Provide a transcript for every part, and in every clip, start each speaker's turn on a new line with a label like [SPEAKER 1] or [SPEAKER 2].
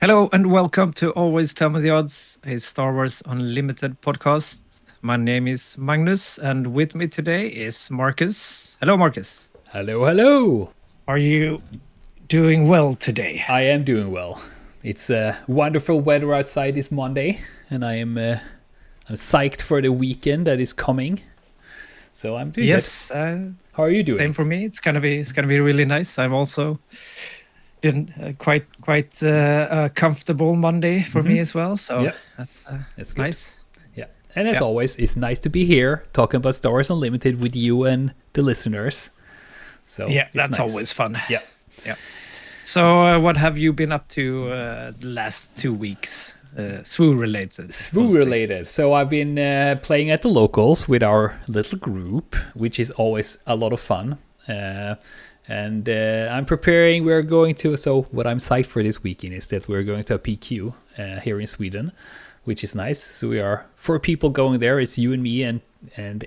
[SPEAKER 1] Hello and welcome to Always Tell Me the Odds, a Star Wars Unlimited podcast. My name is Magnus, and with me today is Marcus. Hello, Marcus.
[SPEAKER 2] Hello, hello.
[SPEAKER 1] Are you doing well today?
[SPEAKER 2] I am doing well. It's wonderful weather outside this Monday, and I'm psyched for the weekend that is coming. So I'm doing good. How are you doing?
[SPEAKER 1] Same for me. It's gonna be really nice. I'm also quite a comfortable Monday for me as well. So
[SPEAKER 2] Yep.
[SPEAKER 1] that's
[SPEAKER 2] good.
[SPEAKER 1] nice.
[SPEAKER 2] Yeah, and as always, it's nice to be here talking about Star Wars Unlimited with you and the listeners. So
[SPEAKER 1] yeah, that's
[SPEAKER 2] nice.
[SPEAKER 1] always fun.
[SPEAKER 2] Yeah.
[SPEAKER 1] So what have you been up to the last 2 weeks? SWU related.
[SPEAKER 2] SWU related. So I've been playing at the locals with our little group, which is always a lot of fun. And I'm preparing. We're going to. So what I'm psyched for this weekend is that we're going to a PQ here in Sweden, which is nice. So we are 4 people going there. It's you and me and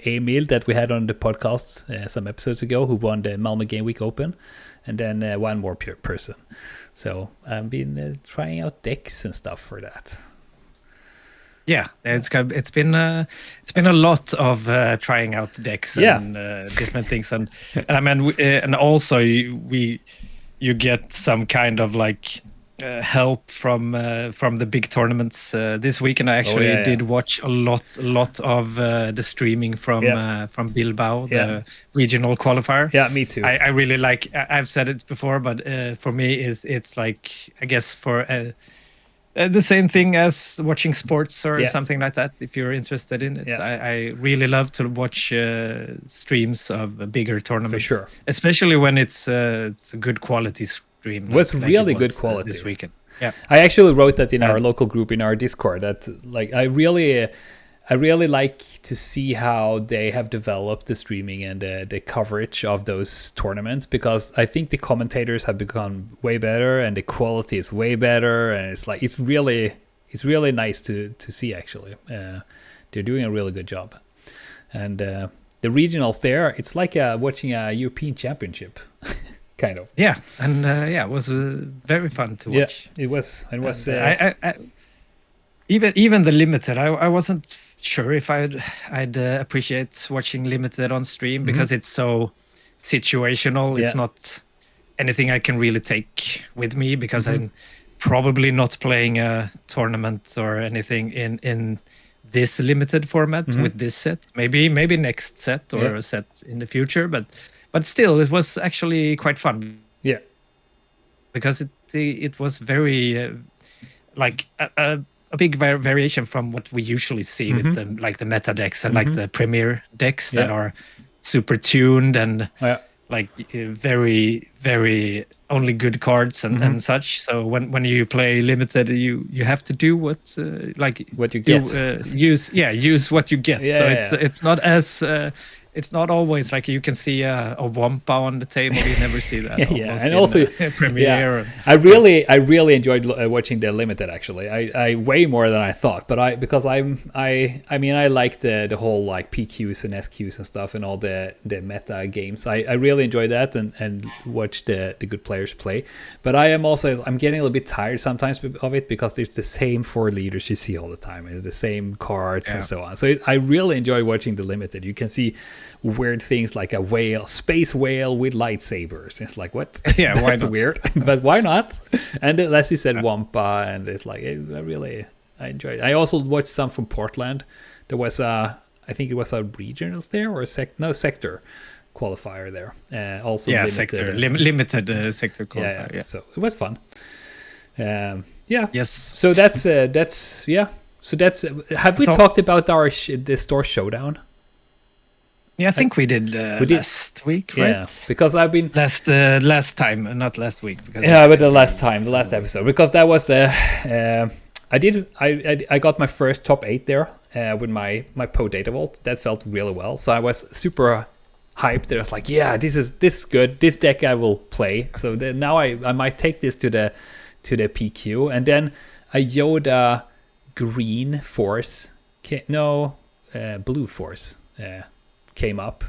[SPEAKER 2] Emil that we had on the podcast some episodes ago, who won the Malmö Game Week Open, and then one more person. So I've been trying out decks and stuff for that.
[SPEAKER 1] Yeah, it's been a lot of trying out decks and different things, and I mean, and also you get some kind of like help from the big tournaments this week, and I actually did watch a lot of the streaming from Bilbao, the regional qualifier.
[SPEAKER 2] Yeah, me too.
[SPEAKER 1] I really like. I've said it before, but for me, it's like, I guess for. The same thing as watching sports or something like that, if you're interested in it. I really love to watch streams of bigger tournaments.
[SPEAKER 2] For sure.
[SPEAKER 1] Especially when it's a good quality stream.
[SPEAKER 2] It was really good quality.
[SPEAKER 1] This weekend. Yeah.
[SPEAKER 2] I actually wrote that in our local group in our Discord that like I really like to see how they have developed the streaming and the coverage of those tournaments, because I think the commentators have become way better and the quality is way better, and it's really nice to see actually. They're doing a really good job, and the regionals there, it's like watching a European Championship. Kind of.
[SPEAKER 1] Yeah, and it was very fun to watch.
[SPEAKER 2] Yeah, it was. It was.
[SPEAKER 1] I even the limited, I wasn't sure if I'd appreciate watching limited on stream, because it's so situational. It's not anything I can really take with me, because I'm probably not playing a tournament or anything in this limited format with this set. Maybe next set or a set in the future, but still, it was actually quite fun.
[SPEAKER 2] Yeah,
[SPEAKER 1] because it was very like a big variation from what we usually see with the meta decks and like the premier decks that are super tuned and like very, very only good cards and such. So when you play limited, you have to do what
[SPEAKER 2] you get.
[SPEAKER 1] Use what you get. It's not as it's not always like you can see a Wampa on the table. You never see that.
[SPEAKER 2] And also
[SPEAKER 1] Premiere.
[SPEAKER 2] I really enjoyed watching the limited. Actually, I way more than I thought. But I like the whole like PQs and SQs and stuff and all the meta games. I really enjoy that and watch the good players play. But I'm getting a little bit tired sometimes of it, because it's the same 4 leaders you see all the time and the same cards and so on. So I really enjoy watching the limited. You can see weird things like a space whale with lightsabers. It's like, what?
[SPEAKER 1] Yeah,
[SPEAKER 2] That's
[SPEAKER 1] why not?
[SPEAKER 2] weird, but why not? And as you said, Wampa, and it's like I enjoyed it. I also watched some from Portland. There was I think it was a regionals there or sector qualifier there. Also limited,
[SPEAKER 1] sector limited sector qualifier. Yeah.
[SPEAKER 2] So it was fun.
[SPEAKER 1] Yes.
[SPEAKER 2] So that's. So that's. Have we talked about the store showdown?
[SPEAKER 1] Yeah, I think we did last week, right?
[SPEAKER 2] Yeah, because I've been
[SPEAKER 1] last time, not last week. Because
[SPEAKER 2] but the last episode, because that was the I got my first top 8 there with my Poe Data Vault. That felt really well, so I was super hyped. I was like, this is good. This deck I will play. So now I might take this to the PQ, and then a Yoda green force, blue force. Came up,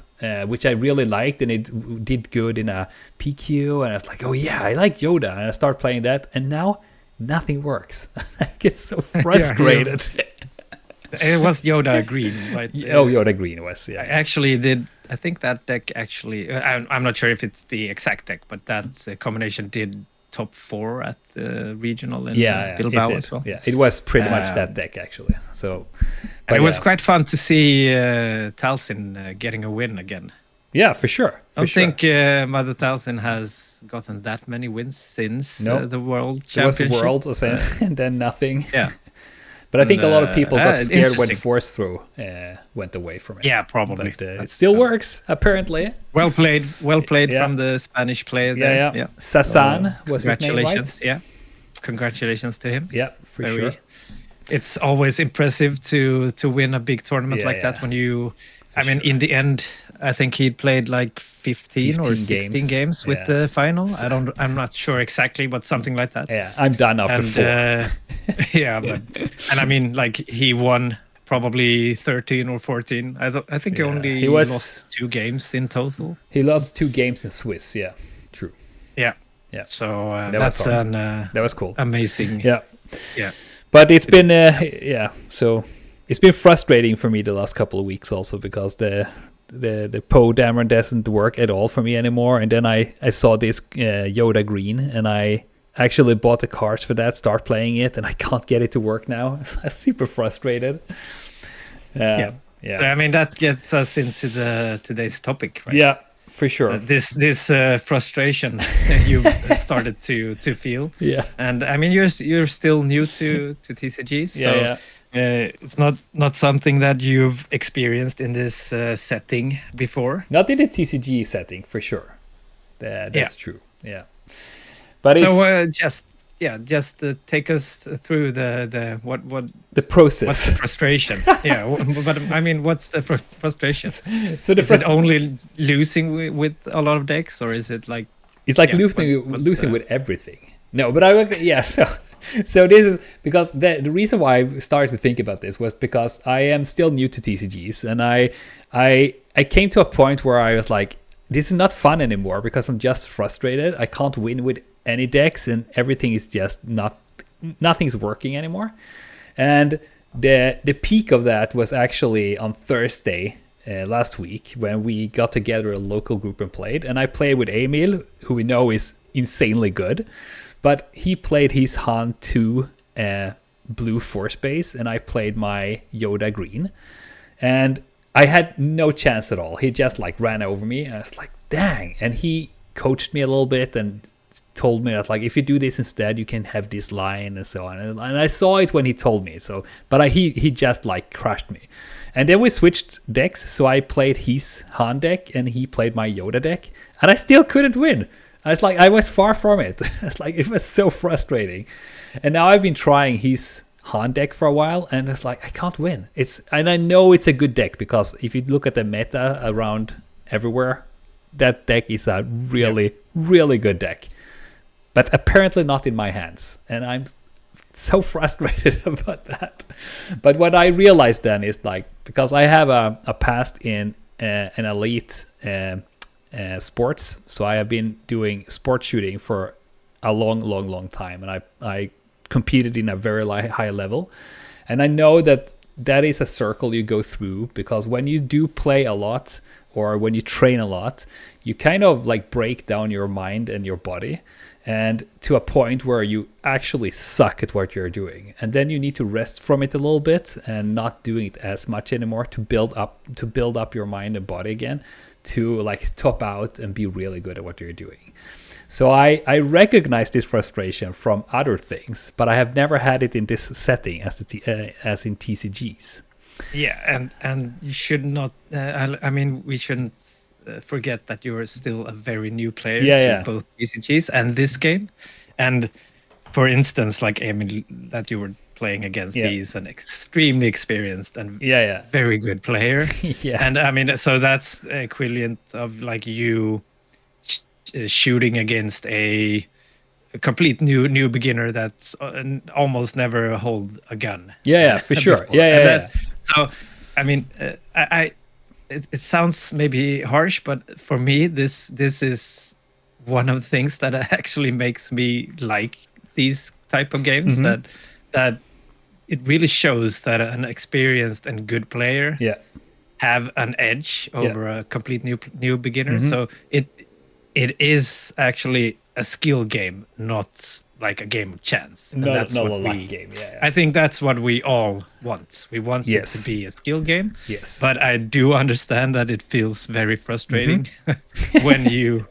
[SPEAKER 2] which I really liked, and it did good in a PQ, and I was like, oh yeah, I like Yoda, and I started playing that, and now nothing works. I get so frustrated.
[SPEAKER 1] It was Yoda Green, right?
[SPEAKER 2] Yoda Green was,
[SPEAKER 1] I actually did. I think that deck actually. I'm not sure if it's the exact deck, but that combination did top 4 at the regional in Bilbao as well.
[SPEAKER 2] Yeah, it was pretty much that deck actually. So,
[SPEAKER 1] but it was quite fun to see Talsin getting a win again.
[SPEAKER 2] Yeah, for sure.
[SPEAKER 1] I don't think Mother Talsin has gotten that many wins since the World Championship.
[SPEAKER 2] It was World, and then nothing.
[SPEAKER 1] Yeah.
[SPEAKER 2] But I think a lot of people got scared when Force Throw went away from it.
[SPEAKER 1] Yeah, probably.
[SPEAKER 2] But it still works, apparently.
[SPEAKER 1] Well played from the Spanish player there.
[SPEAKER 2] Yeah. Sasan was his name, right?
[SPEAKER 1] Yeah. Congratulations to him.
[SPEAKER 2] Yeah, for sure.
[SPEAKER 1] It's always impressive to win a big tournament like that when you... in the end, I think he'd played like 15 or 16 games with the final. I'm not sure exactly, but something like that.
[SPEAKER 2] Yeah, I'm done after 4.
[SPEAKER 1] And I mean, like he won probably 13 or 14. I think he lost 2 games in total.
[SPEAKER 2] He lost 2 games in Swiss. Yeah, true.
[SPEAKER 1] Yeah. So that
[SPEAKER 2] was cool.
[SPEAKER 1] Amazing.
[SPEAKER 2] Yeah.
[SPEAKER 1] Yeah.
[SPEAKER 2] But it's been so it's been frustrating for me the last couple of weeks also because the Poe Dameron doesn't work at all for me anymore. And then I saw this Yoda Green, and I actually bought the cards for that, start playing it, and I can't get it to work now. I'm super frustrated.
[SPEAKER 1] So I mean that gets us into today's topic, right?
[SPEAKER 2] Yeah, for sure.
[SPEAKER 1] This frustration you started to feel.
[SPEAKER 2] Yeah.
[SPEAKER 1] And I mean you're still new to TCGs, so it's not something that you've experienced in this setting before.
[SPEAKER 2] Not in the TCG setting, for sure. That's true. Yeah. But
[SPEAKER 1] so just take us through the
[SPEAKER 2] process.
[SPEAKER 1] What's the frustration? But I mean, what's the frustration?
[SPEAKER 2] So is it
[SPEAKER 1] only losing with a lot of decks, or is it like
[SPEAKER 2] it's like losing with everything? No, but so this is because the reason why I started to think about this was because I am still new to TCGs, and I came to a point where I was like, this is not fun anymore because I'm just frustrated. I can't win with any decks, and everything is just nothing's working anymore. And the peak of that was actually on Thursday last week when we got together a local group and played. And I played with Emil, who we know is insanely good, but he played his Han 2 blue Force base, and I played my Yoda Green, and I had no chance at all. He just like ran over me, and I was like, dang. And he coached me a little bit and told me that like, if you do this instead, you can have this line and so on. And I saw it when he told me. So, but he just like crushed me. And then we switched decks. So I played his Han deck and he played my Yoda deck, and I still couldn't win. I was far from it. It was so frustrating. And now I've been trying his Han deck for a while, and it's like I can't win. And I know it's a good deck because if you look at the meta around everywhere, that deck is a really, really good deck. But apparently not in my hands, and I'm so frustrated about that. But what I realized then is like, because I have a past in an elite sports, so I have been doing sport shooting for a long time, and I competed in a very high level, and I know that is a circle you go through, because when you do play a lot or when you train a lot, you kind of like break down your mind and your body, and to a point where you actually suck at what you're doing, and then you need to rest from it a little bit and not doing it as much anymore to build up your mind and body again, to like top out and be really good at what you're doing. So I recognize this frustration from other things, but I have never had it in this setting as in TCGs.
[SPEAKER 1] Yeah, and you should not. I mean, we shouldn't forget that you are still a very new player to both TCGs and this game. And for instance, like Emil, that you were playing against, he's an extremely experienced and very good player. And I mean, so that's equivalent of like you shooting against a complete new beginner that's almost never hold a gun.
[SPEAKER 2] For sure.
[SPEAKER 1] So I mean, it sounds maybe harsh, but for me this is one of the things that actually makes me like these type of games that it really shows that an experienced and good player have an edge over a complete new beginner. So it is actually a skill game, not like a game of chance. And
[SPEAKER 2] not a luck game.
[SPEAKER 1] I think that's what we all want. We want it to be a skill game.
[SPEAKER 2] Yes.
[SPEAKER 1] But I do understand that it feels very frustrating when you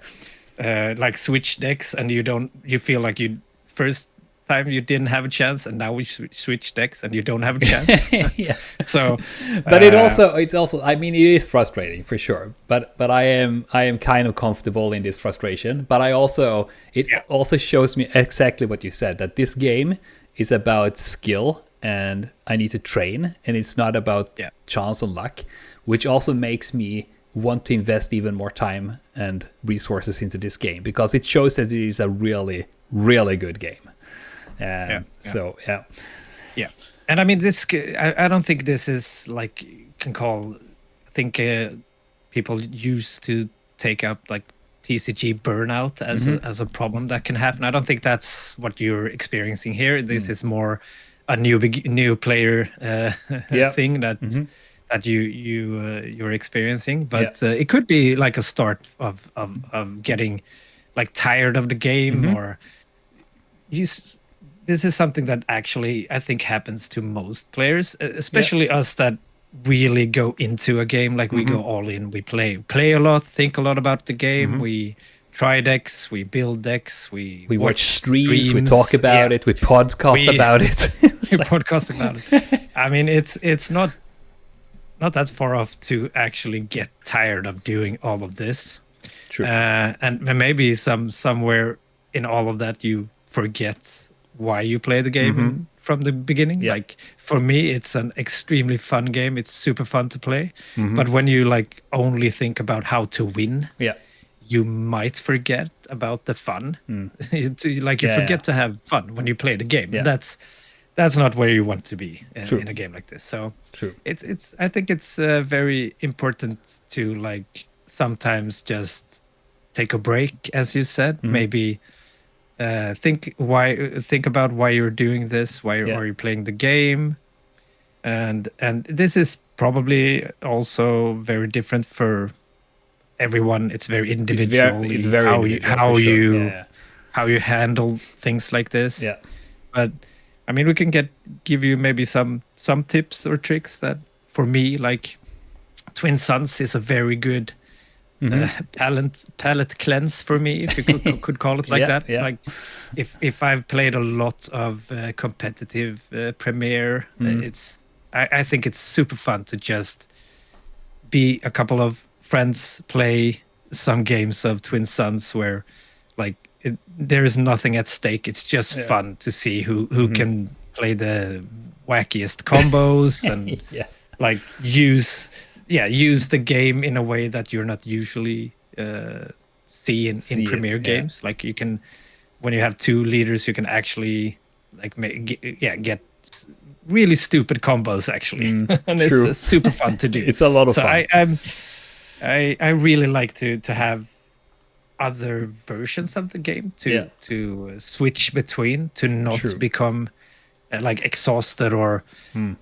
[SPEAKER 1] like switch decks and you feel like you first time you didn't have a chance, and now we switch decks and you don't have a chance. So
[SPEAKER 2] but it's also I mean, it is frustrating for sure, but I am kind of comfortable in this frustration. But I also also shows me exactly what you said, that this game is about skill and I need to train, and it's not about chance and luck, which also makes me want to invest even more time and resources into this game, because it shows that it is a really, really good game. So
[SPEAKER 1] and I mean, this I don't think this is like can call. I think people used to take up like TCG burnout as a problem that can happen. I don't think that's what you're experiencing here. This is more a new player thing that you're experiencing. But it could be like a start of getting like tired of the game, or this is something that actually I think happens to most players, especially us that really go into a game. Like we go all in, we play a lot, think a lot about the game. We try decks, we build decks, we
[SPEAKER 2] watch streams, we talk about it, we podcast about it.
[SPEAKER 1] We podcast about it. I mean, it's not that far off to actually get tired of doing all of this.
[SPEAKER 2] True.
[SPEAKER 1] And maybe somewhere in all of that you forget why you play the game from the beginning. Like for me, it's an extremely fun game. It's super fun to play. But when you like only think about how to win, you might forget about the fun. You forget to have fun when you play the game. That's not where you want to be in a game like this. So it's I think it's very important to like sometimes just take a break, as you said. Maybe think about why you're doing this, why are you playing the game, and this is probably also very different for everyone. It's very individual.
[SPEAKER 2] It's very
[SPEAKER 1] how you handle things like this. But I mean, we can give you maybe some tips or tricks that for me, like Twin Suns is a very good palette cleanse for me, if you could call it like that. Like if I've played a lot of competitive Premier, I think it's super fun to just be a couple of friends, play some games of Twin Suns where like there is nothing at stake. It's just fun to see who can play the wackiest combos and like use the game in a way that you're not usually see in Premier games. Like you can, when you have two leaders, you can actually like get really stupid combos actually. And it's super fun to do.
[SPEAKER 2] It's a lot of fun.
[SPEAKER 1] I really like to have other versions of the game to switch between, to not become like exhausted or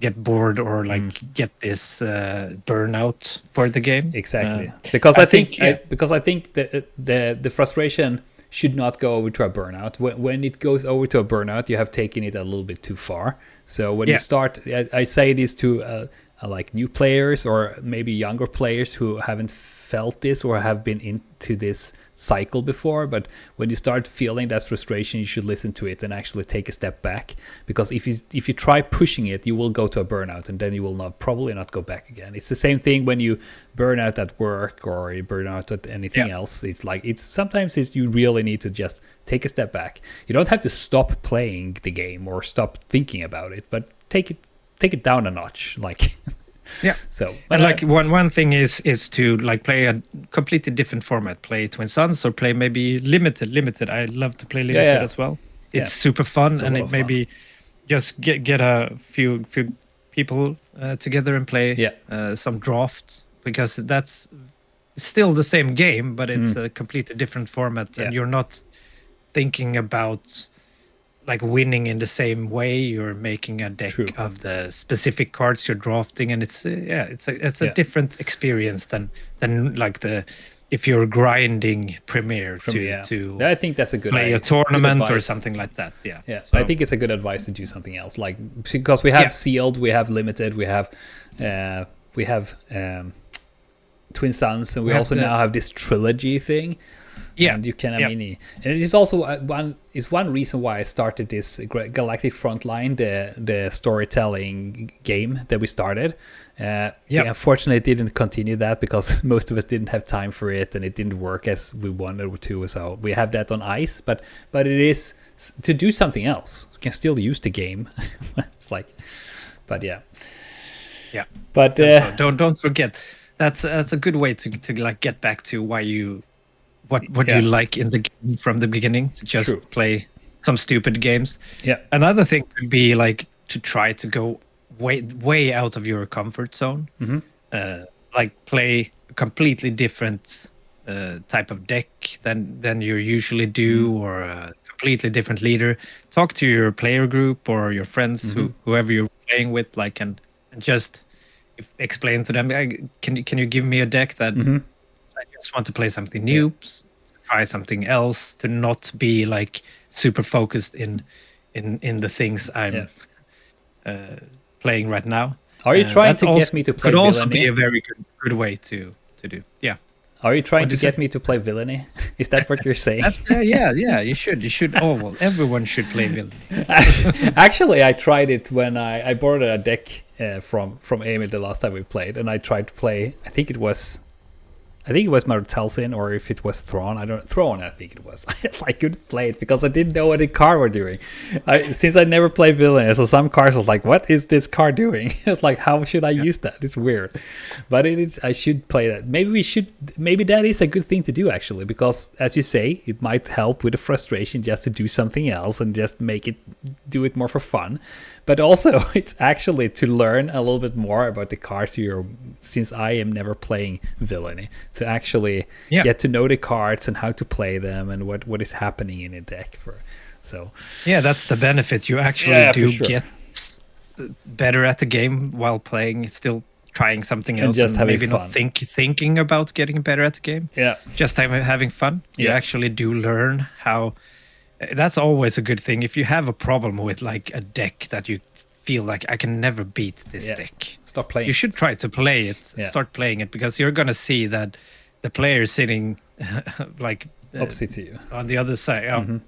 [SPEAKER 1] get bored or like get this burnout for the game.
[SPEAKER 2] Exactly. Because I think the frustration should not go over to a burnout. When it goes over to a burnout, you have taken it a little bit too far. So when you start, I say this to like new players or maybe younger players who haven't felt this or have been into this cycle before, but when you start feeling that frustration, you should listen to it and actually take a step back, because if you try pushing it, you will go to a burnout and then you will probably not go back again. It's the same thing when you burn out at work or you burn out at anything else. It's like sometimes you really need to just take a step back. You don't have to stop playing the game or stop thinking about it, but take it down a notch, like. So
[SPEAKER 1] and like one thing is to like play a completely different format, play Twin Suns or play maybe limited. I love to play limited as well. It's super fun, and it maybe just get a few people together and play some draft, because that's still the same game, but it's a completely different format, and you're not thinking about like winning in the same way. You're making a deck
[SPEAKER 2] True.
[SPEAKER 1] of the specific cards you're drafting, and it's a different experience than like if you're grinding Premier to
[SPEAKER 2] I think that's a good
[SPEAKER 1] play a tournament or something like that. Yeah.
[SPEAKER 2] Yeah,
[SPEAKER 1] So,
[SPEAKER 2] I think it's a good advice to do something else, like because we have sealed, we have limited, we have Twin Suns, and we also now have this trilogy thing.
[SPEAKER 1] Yeah,
[SPEAKER 2] and you can. I mean, and it is also one reason why I started this Galactic Frontline, the storytelling game that we started. We unfortunately didn't continue that because most of us didn't have time for it, and it didn't work as we wanted to. So we have that on ice. But it is to do something else. You can still use the game. It's like, but yeah. But
[SPEAKER 1] so don't forget. That's a good way to like get back to why you. What you like in the game from the beginning, to just play some stupid games.
[SPEAKER 2] Yeah.
[SPEAKER 1] Another thing could be like to try to go way out of your comfort zone. Like play a completely different type of deck than you usually do, or a completely different leader. Talk to your player group or your friends, whoever you're playing with, like and just explain to them. Can you give me a deck that. I just want to play something new, try something else, to not be like super focused in the things I'm playing right now.
[SPEAKER 2] Are you trying to get me to play
[SPEAKER 1] Could
[SPEAKER 2] Villainy?
[SPEAKER 1] also be a very good way to do. Yeah.
[SPEAKER 2] Are you trying to get me to play Villainy? Is that what you're saying?
[SPEAKER 1] Yeah. You should. Oh well, everyone should play Villainy.
[SPEAKER 2] Actually, I tried it when I borrowed a deck from Emil the last time we played, and I tried to play. I think it was Martelsin, or if it was Thrawn. Thrawn, I think it was. I couldn't play it because I didn't know what the card were doing. Since I never played Villainy, so some cards was like, what is this card doing? It's like, how should I use that? It's weird. But I should play that. Maybe that is a good thing to do, actually, because as you say, it might help with the frustration just to do something else and just do it more for fun. But also, it's actually to learn a little bit more about the cards since I am never playing Villainy, to actually get to know the cards and how to play them and what is happening in a deck.
[SPEAKER 1] That's the benefit. You actually get better at the game while playing, still trying something else,
[SPEAKER 2] and just having
[SPEAKER 1] maybe
[SPEAKER 2] fun.
[SPEAKER 1] Not thinking about getting better at the game.
[SPEAKER 2] Yeah,
[SPEAKER 1] just having fun. You actually do learn how. That's always a good thing. If you have a problem with like a deck that you feel like I can never beat this deck,
[SPEAKER 2] stop playing.
[SPEAKER 1] You should try to play it. Start playing it, because you're gonna see that the player sitting like
[SPEAKER 2] opposite to you
[SPEAKER 1] on the other side,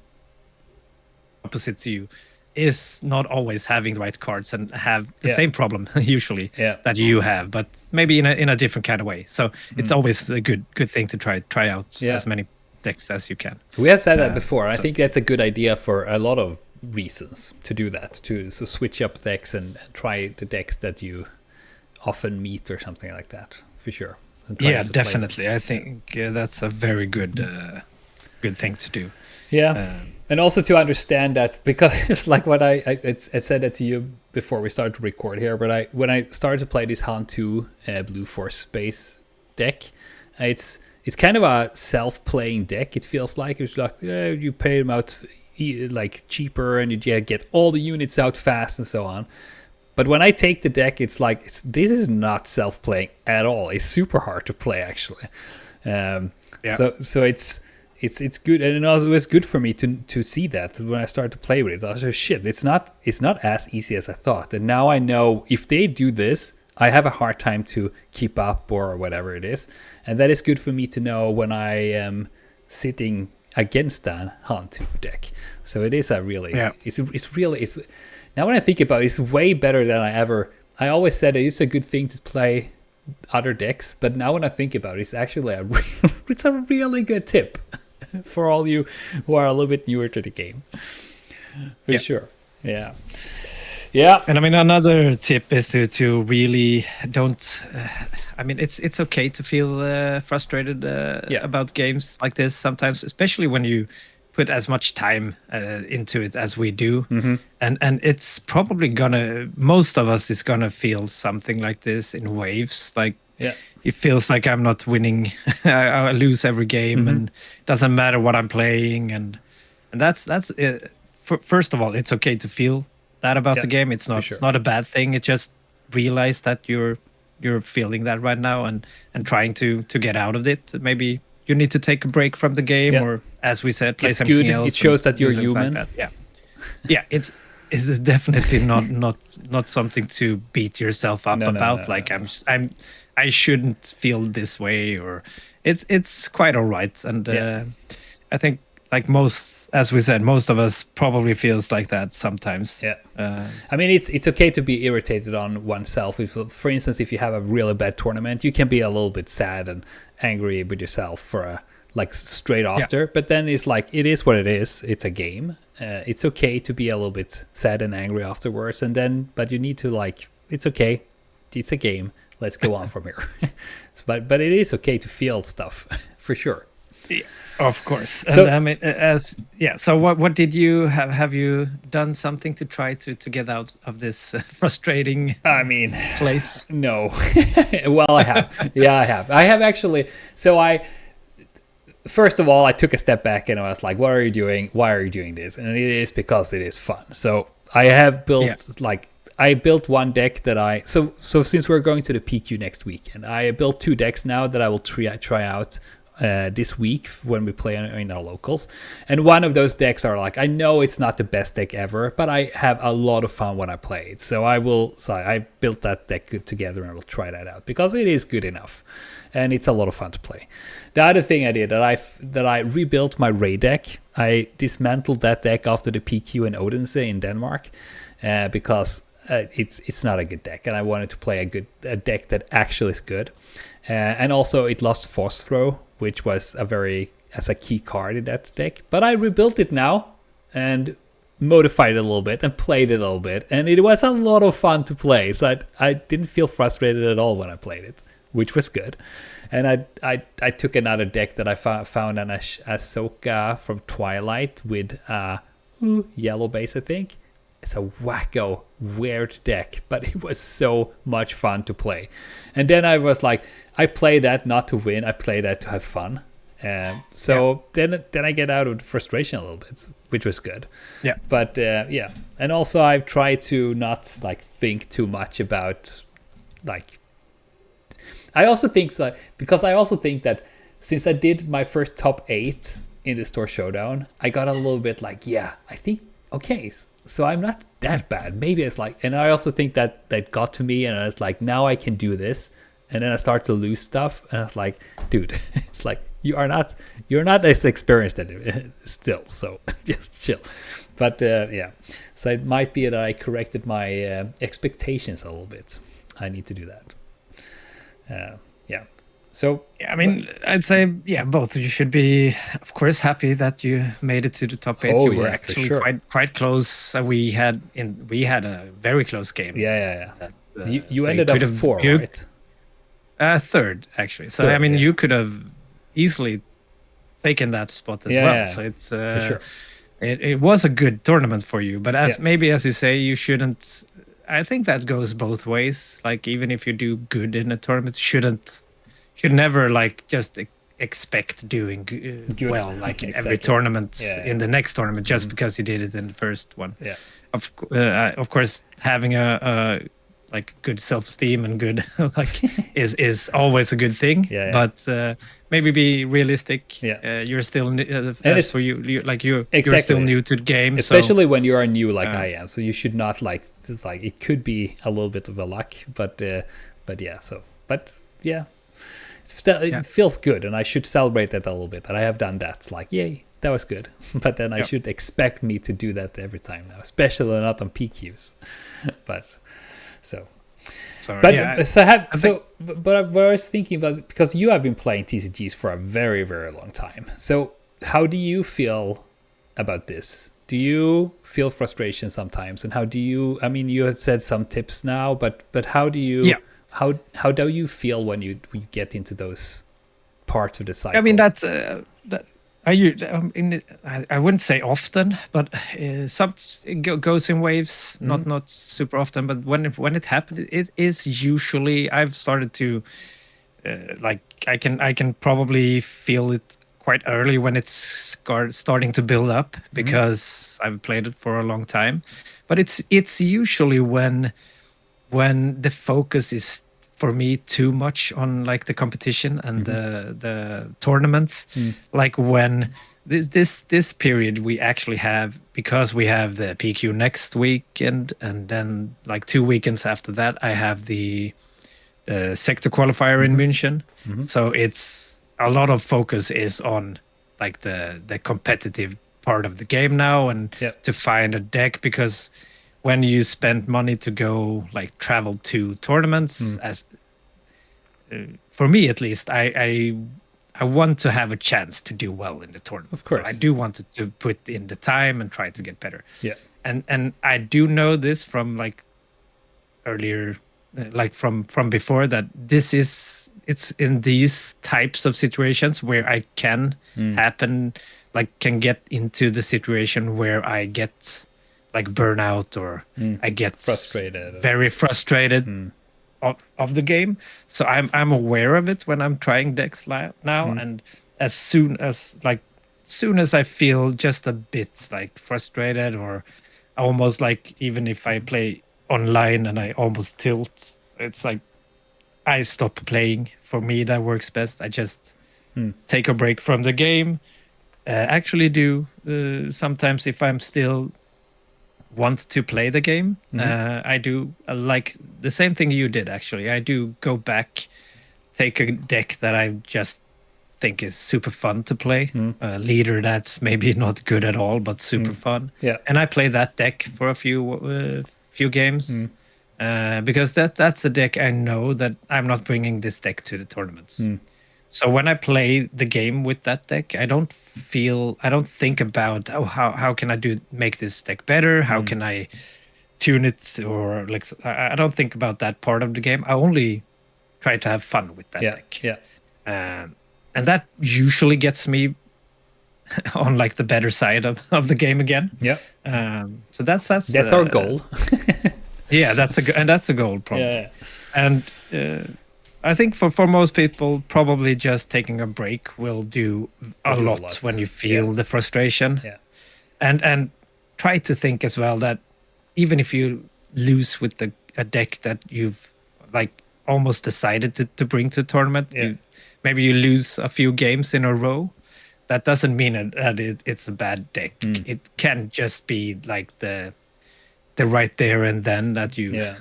[SPEAKER 1] opposite to you, is not always having the right cards and have the same problem usually that you have, but maybe in a different kind of way. So it's always a good thing to try out as many decks as you can.
[SPEAKER 2] We have said that before. I think that's a good idea for a lot of reasons to do that, to switch up decks and try the decks that you often meet or something like that, for sure.
[SPEAKER 1] Yeah, definitely. I think that's a very good thing to do.
[SPEAKER 2] And also to understand that, because it's like what I said that to you before we started to record here, but when I started to play this Han 2 Blue Force Space deck, it's kind of a self-playing deck. It feels like it's like you pay them out like cheaper and you get all the units out fast and so on. But when I take the deck, it's like this is not self-playing at all. It's super hard to play, actually. So it's good, and it was good for me to see that when I started to play with it. I was like, shit, it's not as easy as I thought. And now I know if they do this, I have a hard time to keep up or whatever it is. And that is good for me to know when I am sitting against that Han 2 deck. So it is a really, it's now when I think about it, it's way better than I always said it's a good thing to play other decks, but now when I think about it, it's actually it's a really good tip for all you who are a little bit newer to the game. For sure. Yeah. And I mean, another tip is to really don't. I mean, it's okay to feel frustrated about games like this sometimes, especially when you put as much time into it as we do. And it's probably most of us is gonna feel something like this in waves. Like it feels like I'm not winning. I lose every game, and it doesn't matter what I'm playing, and that's
[SPEAKER 1] first of all, it's okay to feel that about the game. It's not a bad thing. It's just realize that you're feeling that right now and trying to get out of it. Maybe you need to take a break from the game, or as we said, play something
[SPEAKER 2] good.
[SPEAKER 1] else.
[SPEAKER 2] It shows that you're human.
[SPEAKER 1] Like that. Yeah. It's definitely not something to beat yourself up about. I shouldn't feel this way, or it's quite all right. And I think, like most, as we said, most of us probably feels like that sometimes.
[SPEAKER 2] I mean, it's okay to be irritated on oneself. If, for instance, if you have a really bad tournament, you can be a little bit sad and angry with yourself for straight after. But then it's like, it is what it is. It's a game. It's okay to be a little bit sad and angry afterwards. And then, but you need to it's okay. It's a game. Let's go on from here. but it is okay to feel stuff for sure.
[SPEAKER 1] Yeah. Of course. So, and, I mean, so what did you have you done something to try to get out of this frustrating place?
[SPEAKER 2] No. Well, I have. I have actually. So first of all, I took a step back and I was like, what are you doing? Why are you doing this? And it is because it is fun. So I have built I built one deck that so since we're going to the PQ next week, and I built 2 decks now that I will try out this week when we play in our locals. And one of those decks are I know it's not the best deck ever, but I have a lot of fun when I play it. So I built that deck together and I will try that out because it is good enough and it's a lot of fun to play. The other thing I did that I rebuilt my Ray deck. I dismantled that deck after the PQ in Odense in Denmark because it's not a good deck, and I wanted to play a deck that actually is good. And also it lost Force Throw, which was as a key card in that deck. But I rebuilt it now and modified it a little bit and played it a little bit, and it was a lot of fun to play. So I didn't feel frustrated at all when I played it, which was good. And I took another deck that I found an Ahsoka from Twilight with yellow base, I think. It's a wacko, weird deck, but it was so much fun to play. And then I was like, I play that not to win, I play that to have fun. Then I get out of frustration a little bit, which was good.
[SPEAKER 1] Yeah.
[SPEAKER 2] But and also I've tried to not think too much about I also think because I also think that since I did my first top 8 in the Store Showdown, I got a little bit I think okay. So I'm not that bad. Maybe it's and I also think that got to me, and I was like, now I can do this. And then I start to lose stuff, and I was like, dude, it's you're not as experienced at it still. So just chill. But so it might be that I corrected my expectations a little bit. I need to do that. So
[SPEAKER 1] I mean, I'd say both. You should be, of course, happy that you made it to the top 8. You were actually quite close. We had a very close game.
[SPEAKER 2] That, you ended up 4, right?
[SPEAKER 1] 3rd actually. So I mean, you could have easily taken that spot as well. So it's
[SPEAKER 2] for sure.
[SPEAKER 1] It was a good tournament for you, but as you say, you shouldn't. I think that goes both ways. Even if you do good in a tournament, should never just expect doing well in every tournament in the next tournament just because you did it in the first one. Of course, having a good self-esteem and good is always a good thing. But maybe be realistic. You're still as for you're still new to the game,
[SPEAKER 2] especially when you are new I am. So you should not it could be a little bit of a luck, but it feels good, and I should celebrate that a little bit. And I have done that. Yay, that was good. But then I should expect me to do that every time now, especially not on PQs. But so.
[SPEAKER 1] Sorry,
[SPEAKER 2] but what I was thinking about, because you have been playing TCGs for a very, very long time. So how do you feel about this? Do you feel frustration sometimes? And how do you? I mean, you have said some tips now, but how do you?
[SPEAKER 1] Yeah.
[SPEAKER 2] How do you feel when you get into those parts of the cycle?
[SPEAKER 1] I mean, I wouldn't say often, but it goes in waves. Not super often, but when it happens, it is usually. I've started to I can probably feel it quite early when it's starting to build up because I've played it for a long time. But it's usually when the focus is for me too much on like the competition and the tournaments, like when this period we actually have, because we have the PQ next weekend, and then like 2 weekends after that I have the sector qualifier in München. So it's a lot of focus is on like the competitive part of the game now, and to find a deck, because when you spend money to go like travel to tournaments, as for me at least, I want to have a chance to do well in the tournament.
[SPEAKER 2] Of course,
[SPEAKER 1] so I do want to put in the time and try to get better.
[SPEAKER 2] Yeah,
[SPEAKER 1] and I do know this from like earlier, like from before, that it's in these types of situations where I can can get into the situation where I get like burnout, or I get very frustrated of the game. So I'm aware of it when I'm trying decks now, and as soon as I feel just a bit like frustrated, or almost like even if I play online and I almost tilt, it's like I stop playing. For me, that works best. I just take a break from the game. Actually do sometimes, if I'm still want to play the game, I do like the same thing you did. Actually, I do go back, take a deck that I just think is super fun to play, leader that's maybe not good at all but super fun, and I play that deck for a few games, because that's a deck I know that I'm not bringing this deck to the tournaments. So when I play the game with that deck, I don't think about how can I make this deck better, how can I tune it, or like I don't think about that part of the game. I only try to have fun with that deck. And that usually gets me on like the better side of the game again. So that's
[SPEAKER 2] our goal.
[SPEAKER 1] that's a goal probably. And I think for most people, probably just taking a break will do a lot when you feel the frustration. And try to think as well that even if you lose with a deck that you've like almost decided to bring to a tournament, maybe you lose a few games in a row, that doesn't mean that it's a bad deck. It can just be like the right there and then that you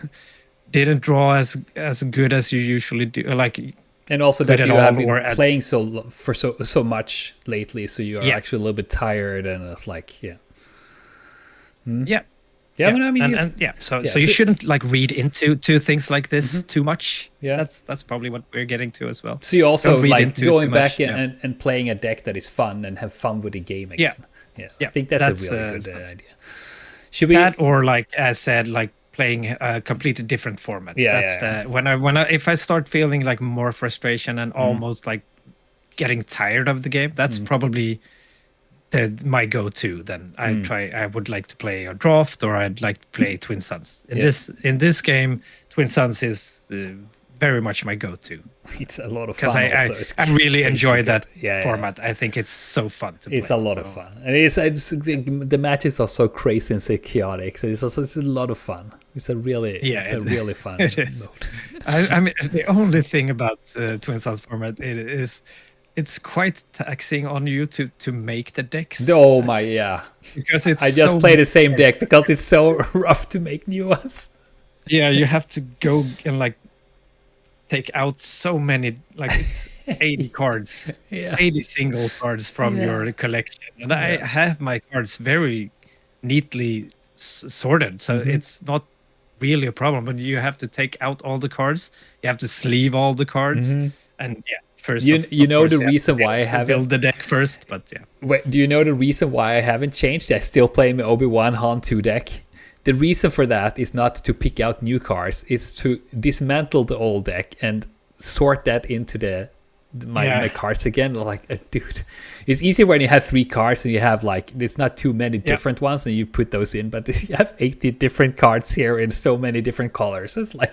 [SPEAKER 1] didn't draw as good as you usually do, like,
[SPEAKER 2] and also that you have been playing so much lately, so you are actually a little bit tired, and it's like but I mean,
[SPEAKER 1] so you shouldn't like read into things like this too much. That's probably what we're getting to as well.
[SPEAKER 2] So you also like going back and playing a deck that is fun and have fun with the game again. I think that's a really good idea. Should we
[SPEAKER 1] or like as said, like playing a completely different format? When I if I start feeling like more frustration and almost like getting tired of the game, that's probably my go-to. Then I would like to play a draft, or I'd like to play Twin Suns. In this game, Twin Suns is very much my go-to.
[SPEAKER 2] It's a lot of fun.
[SPEAKER 1] Because I really enjoy that format. I think it's so fun to play.
[SPEAKER 2] It's a lot of fun. And it's the matches are so crazy and so chaotic. So it's a lot of fun. It's a really fun mode.
[SPEAKER 1] I mean, the only thing about Twin Suns format is it's quite taxing on you to make the decks.
[SPEAKER 2] Oh my,
[SPEAKER 1] because it's
[SPEAKER 2] I just play the same deck because it's so rough to make new ones.
[SPEAKER 1] Yeah, you have to go and like take out so many, like it's 80 cards, 80 single cards from your collection, and I have my cards very neatly sorted, so it's not really a problem. But you have to take out all the cards, you have to sleeve all the cards, and first,
[SPEAKER 2] you know the reason why I haven't
[SPEAKER 1] build the deck first, but
[SPEAKER 2] Wait, do you know the reason why I haven't changed? I still play my Obi-Wan Han 2 deck. The reason for that is not to pick out new cards; it's to dismantle the old deck and sort that into my cards again. Like, dude, it's easier when you have 3 cards and you have like it's not too many different ones, and you put those in. But you have 80 different cards here in so many different colors. It's like,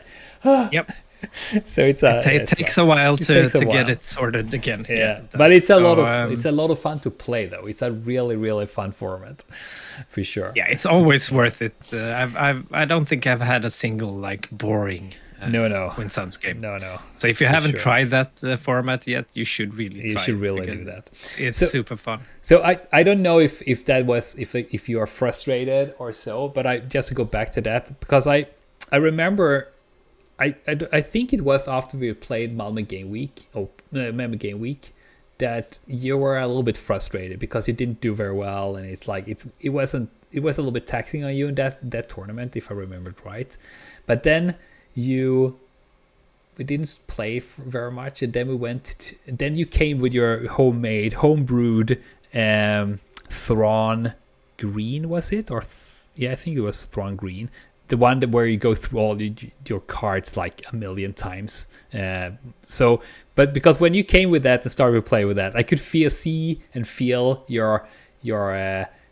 [SPEAKER 2] So it's
[SPEAKER 1] It takes a while to
[SPEAKER 2] takes a
[SPEAKER 1] get
[SPEAKER 2] while.
[SPEAKER 1] it sorted again.
[SPEAKER 2] Yeah,
[SPEAKER 1] it
[SPEAKER 2] but
[SPEAKER 1] does.
[SPEAKER 2] it's a lot
[SPEAKER 1] So,
[SPEAKER 2] of it's a lot of fun to play though. It's a really really fun format, for sure.
[SPEAKER 1] yeah, it's always worth it. I don't think I've had a single like boring
[SPEAKER 2] No.
[SPEAKER 1] Twin Suns game.
[SPEAKER 2] No.
[SPEAKER 1] So if you
[SPEAKER 2] For
[SPEAKER 1] haven't
[SPEAKER 2] sure.
[SPEAKER 1] tried that format yet, you should really.
[SPEAKER 2] You
[SPEAKER 1] try
[SPEAKER 2] should
[SPEAKER 1] it
[SPEAKER 2] really
[SPEAKER 1] because
[SPEAKER 2] do that.
[SPEAKER 1] It's
[SPEAKER 2] So-
[SPEAKER 1] super fun.
[SPEAKER 2] So I don't know if that was if you are frustrated or so, but I just to go back to that because I remember I think it was after we played Malmö Game Week Malmö Game Week that you were a little bit frustrated because you didn't do very well, and it's like it was a little bit taxing on you in that tournament, if I remembered right. But then we didn't play very much, and then then you came with your homebrewed Thrawn Green, was it? Yeah, I think it was Thrawn Green, the one where you go through all your cards like a million times. But because when you came with that and started to play with that, I could see and feel your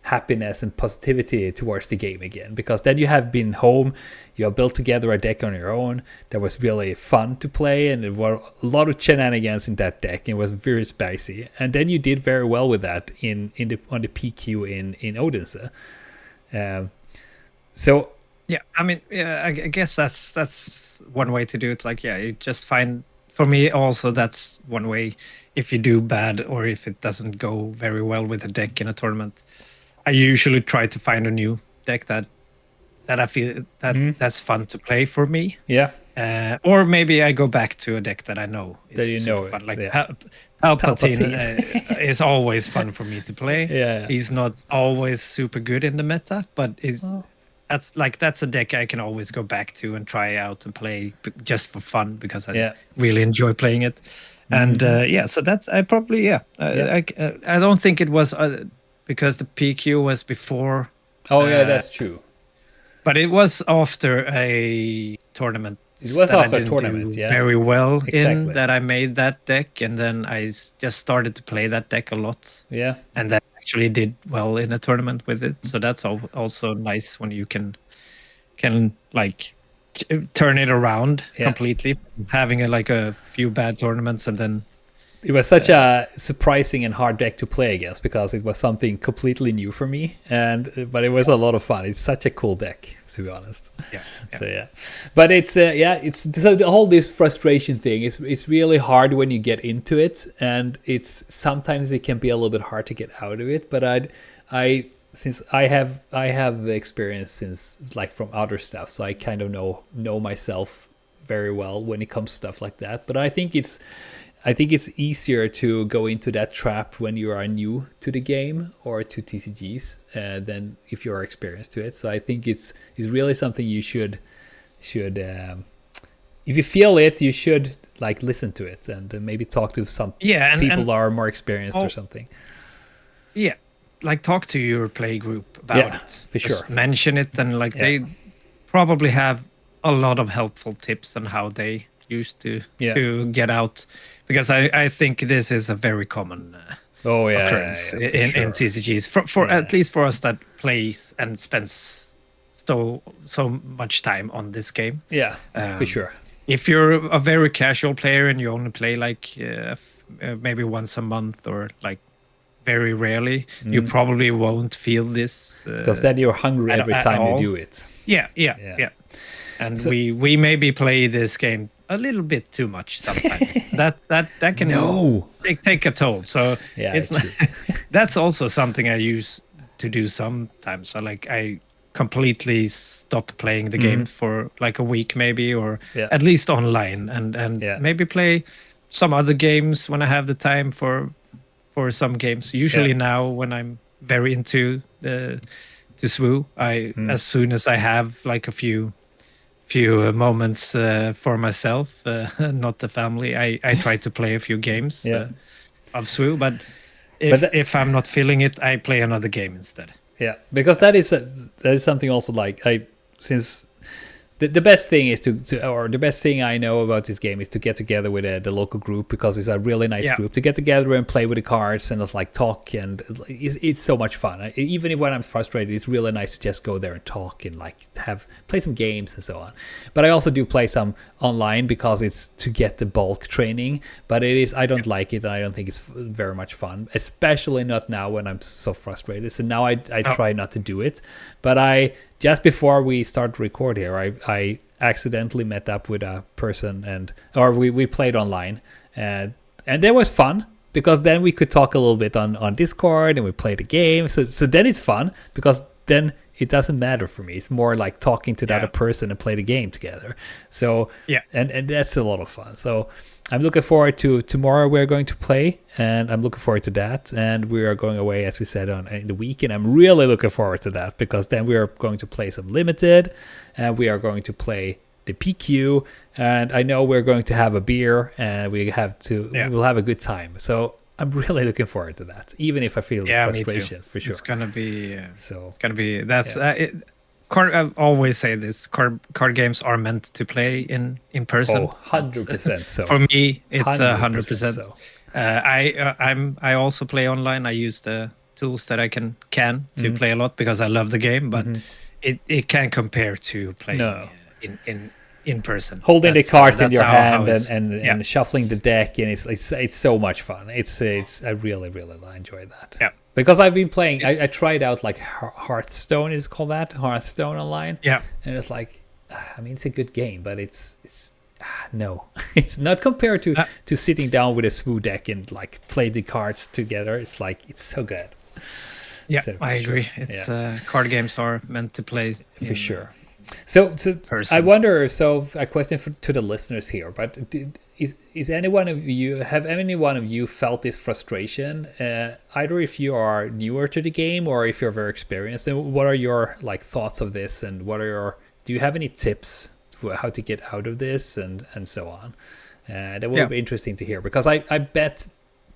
[SPEAKER 2] happiness and positivity towards the game again, because then you have been home, you have built together a deck on your own that was really fun to play, and there were a lot of shenanigans in that deck, and it was very spicy, and then you did very well with that on the PQ in Odense. So
[SPEAKER 1] Yeah, I mean, yeah, I guess that's one way to do it. Like, yeah, you just find. For me, also, that's one way. If you do bad or if it doesn't go very well with a deck in a tournament, I usually try to find a new deck that I feel that's fun to play for me.
[SPEAKER 2] yeah,
[SPEAKER 1] Or maybe I go back to a deck that I know is
[SPEAKER 2] That you
[SPEAKER 1] super
[SPEAKER 2] know
[SPEAKER 1] fun.
[SPEAKER 2] it,
[SPEAKER 1] Like
[SPEAKER 2] yeah.
[SPEAKER 1] Palpatine is always fun for me to play.
[SPEAKER 2] Yeah.
[SPEAKER 1] He's not always super good in the meta, but that's a deck I can always go back to and try out and play just for fun because I really enjoy playing it. And so that's I probably I don't think it was because the PQ was before.
[SPEAKER 2] Oh yeah, that's true.
[SPEAKER 1] But it was after a tournament.
[SPEAKER 2] It was
[SPEAKER 1] that I
[SPEAKER 2] after a
[SPEAKER 1] didn't
[SPEAKER 2] tournament,
[SPEAKER 1] do
[SPEAKER 2] yeah.
[SPEAKER 1] very well
[SPEAKER 2] Exactly.
[SPEAKER 1] in that I made that deck, and then I just started to play that deck a lot,
[SPEAKER 2] Yeah,
[SPEAKER 1] and then actually did well in a tournament with it. So that's also nice when you can like turn it around completely, having a few bad tournaments and then.
[SPEAKER 2] it was such a surprising and hard deck to play against because it was something completely new for me, but it was a lot of fun. It's such a cool deck, to be honest.
[SPEAKER 1] Yeah.
[SPEAKER 2] So but it's so the whole this frustration thing it's really hard when you get into it, and it's sometimes it can be a little bit hard to get out of it. But I since I have experience since like from other stuff, so I kind of know myself very well when it comes to stuff like that. But I think it's easier to go into that trap when you are new to the game or to TCGs than if you're experienced to it. So I think it's really something you should if you feel it, you should like listen to it and maybe talk to some people that are more experienced or something.
[SPEAKER 1] Yeah, like talk to your play group about it.
[SPEAKER 2] For
[SPEAKER 1] Just
[SPEAKER 2] sure.
[SPEAKER 1] mention it, and they probably have a lot of helpful tips on how they used to get out, because I think this is a very common occurrence in TCGs for at least for us that plays and spends so much time on this game.
[SPEAKER 2] Yeah, for sure.
[SPEAKER 1] If you're a very casual player and you only play like maybe once a month or like very rarely, you probably won't feel this
[SPEAKER 2] because then you're hungry every time you do it.
[SPEAKER 1] Yeah. And so, we maybe play this game a little bit too much sometimes. that can take a toll. So it's that's also something I use to do sometimes. So like I completely stop playing the game for like a week maybe, or at least online, and maybe play some other games when I have the time for some games. Usually now when I'm very into to SWU, as soon as I have like a few moments for myself, not the family, I try to play a few games of SWU, but if I'm not feeling it, I play another game instead.
[SPEAKER 2] Yeah, because that is something also like since the best thing is or the best thing I know about this game is to get together with the local group, because it's a really nice group to get together and play with the cards and just like talk, and it's so much fun. Even when I'm frustrated, it's really nice to just go there and talk and like play some games and so on. But I also do play some online because it's to get the bulk training, but I don't like it, and I don't think it's very much fun, especially not now when I'm so frustrated. So now I try not to do it. But just before we start record here, I accidentally met up with a person, or we played online, and that was fun, because then we could talk a little bit on Discord and we played a game. So then it's fun, because then it doesn't matter for me. It's more like talking to the other person and play the game together. So and that's a lot of fun. So I'm looking forward to tomorrow. We're going to play, and I'm looking forward to that. And we are going away, as we said, in the weekend. I'm really looking forward to that, because then we are going to play some limited, and we are going to play the PQ, and I know we're going to have a beer, and we'll have a good time. So I'm really looking forward to that, even if I feel frustration, for sure.
[SPEAKER 1] It's gonna be I always say this: card games are meant to play in person.
[SPEAKER 2] Oh, 100%. So
[SPEAKER 1] for me, it's 100%. So. I also play online. I use the tools that I can to play a lot, because I love the game, but it can't compare to playing in person.
[SPEAKER 2] Holding the cards in your hand and shuffling the deck, and it's so much fun. I really enjoy that. Yeah. Because I've been playing, I tried out like Hearthstone, is called that, Hearthstone online. Yeah. And it's like, I mean, it's a good game, but it's no, it's not compared to sitting down with a smooth deck and like play the cards together. It's like, it's so good.
[SPEAKER 1] Yeah, so I agree. It's card games are meant to play
[SPEAKER 2] for sure. So I wonder. So a question to the listeners here, but is any one of you felt this frustration? Either if you are newer to the game or if you're very experienced, and what are your like thoughts of this? And do you have any tips for how to get out of this and so on? That will be interesting to hear, because I bet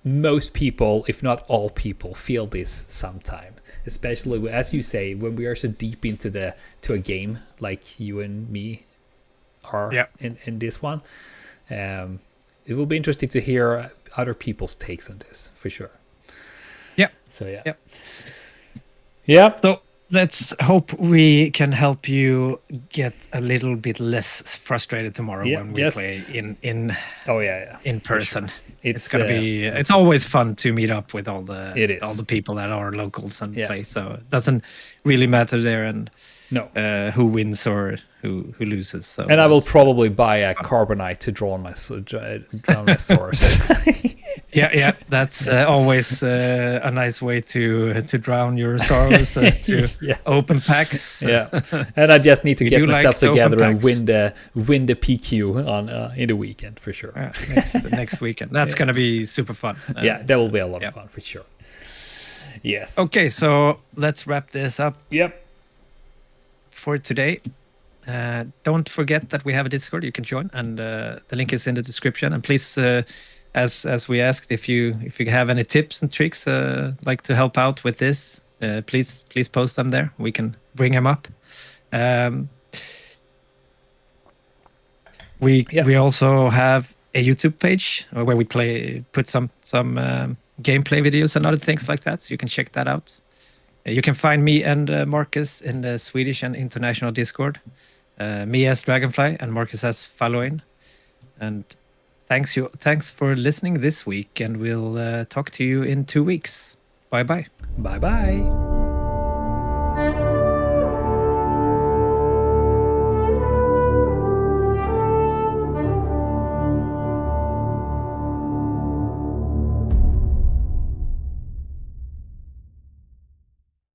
[SPEAKER 2] most people, if not all people, feel this sometime, especially as you say, when we are so deep into a game like you and me are in this one. It will be interesting to hear other people's takes on this, for sure.
[SPEAKER 1] Yeah.
[SPEAKER 2] So
[SPEAKER 1] So let's hope we can help you get a little bit less frustrated tomorrow when we play in person. Sure. It's gonna be. It's always fun to meet up with all the people that are locals and play. So it doesn't really matter there and who wins or who loses. So
[SPEAKER 2] I will probably buy a carbonite to drown my swords.
[SPEAKER 1] Yeah, that's always a nice way to drown your sorrows, to open packs.
[SPEAKER 2] And I just need to get myself together and win the PQ on in the weekend, for sure.
[SPEAKER 1] Next weekend, that's gonna be super fun.
[SPEAKER 2] That will be a lot of fun, for sure. Yes.
[SPEAKER 1] Okay, so let's wrap this up.
[SPEAKER 2] Yep.
[SPEAKER 1] For today. Don't forget that we have a Discord you can join, and the link is in the description. And please, as we asked, if you have any tips and tricks like to help out with this, please post them there. We can bring them up. We also have a YouTube page where we put some gameplay videos and other things like that, so you can check that out. You can find me and Marcus in the Swedish and international Discord. Me as Dragonfly and Marcus as Following. And thanks for listening this week, and we'll talk to you in 2 weeks. Bye-bye.
[SPEAKER 2] Bye-bye.